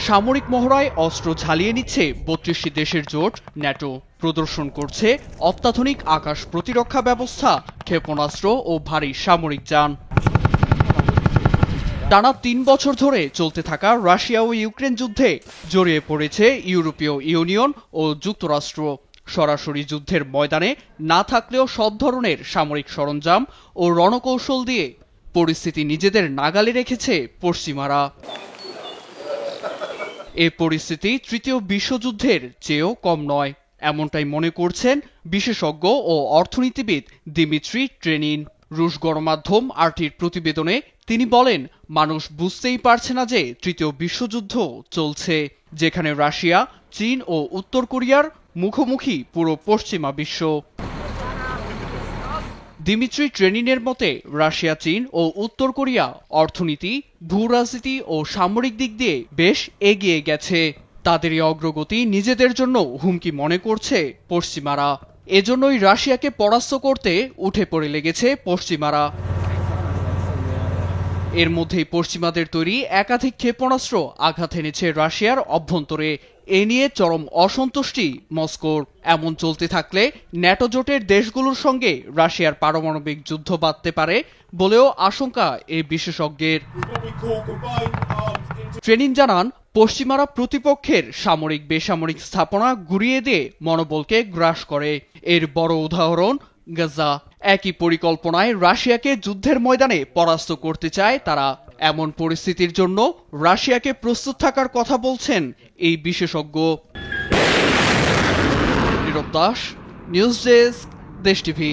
সামরিক মহড়ায় অস্ত্র ঝালিয়ে নিচ্ছে ৩২টি দেশের জোট ন্যাটো। প্রদর্শন করছে অত্যাধুনিক আকাশ প্রতিরক্ষা ব্যবস্থা, ক্ষেপণাস্ত্র ও ভারী সামরিক যান। টানা ৩ বছর ধরে চলতে থাকা রাশিয়া ও ইউক্রেন যুদ্ধে জড়িয়ে পড়েছে ইউরোপীয় ইউনিয়ন ও যুক্তরাষ্ট্র। সরাসরি যুদ্ধের ময়দানে না থাকলেও সব ধরনের সামরিক সরঞ্জাম ও রণকৌশল দিয়ে পরিস্থিতি নিজেদের নাগালে রেখেছে পশ্চিমারা। এ পরিস্থিতি তৃতীয় বিশ্বযুদ্ধের চেয়েও কম নয়, এমনটাই মনে করছেন বিশেষজ্ঞ ও অর্থনীতিবিদ দিমিত্রি ট্রেনিন। রুশ গণমাধ্যম আরটির প্রতিবেদনে তিনি বলেন, মানুষ বুঝতেই পারছে না যে তৃতীয় বিশ্বযুদ্ধ চলছে, যেখানে রাশিয়া, চীন ও উত্তর কোরিয়ার মুখোমুখি পুরো পশ্চিমা বিশ্ব। দিমিত্রি ট্রেনিনের মতে, রাশিয়া, চীন ও উত্তর কোরিয়া অর্থনীতি, ভূরাজনীতি ও সামরিক দিক দিয়ে বেশ এগিয়ে গেছে। তাদেরই অগ্রগতি নিজেদের জন্য হুমকি মনে করছে পশ্চিমারা। এজন্যই রাশিয়াকে পরাস্ত করতে উঠে পড়ে লেগেছে পশ্চিমারা। এর মধ্যেই পশ্চিমাদের তৈরি একাধিক ক্ষেপণাস্ত্র আঘাত এনেছে রাশিয়ার অভ্যন্তরে। এ নিয়ে চরম অসন্তুষ্টি মস্কোর। এমন চলতে থাকলে ন্যাটো জোটের দেশগুলোর সঙ্গে রাশিয়ার পারমাণবিক যুদ্ধ বাধতে পারে বলেও আশঙ্কা এ বিশেষজ্ঞের। ট্রেনিন জানান, পশ্চিমারা প্রতিপক্ষের সামরিক বেসামরিক স্থাপনা গুঁড়িয়ে দিয়ে মনোবলকে গ্রাস করে। এর বড় উদাহরণ গাজা। একই পরিকল্পনায় রাশিয়াকে যুদ্ধের ময়দানে পরাস্ত করতে চায় তারা। এমন পরিস্থিতির জন্য রাশিয়াকে প্রস্তুত থাকার কথা বলছেন এই বিশেষজ্ঞ। নীরব দাস, নিউজ ডেস্ক, দেশ টিভি।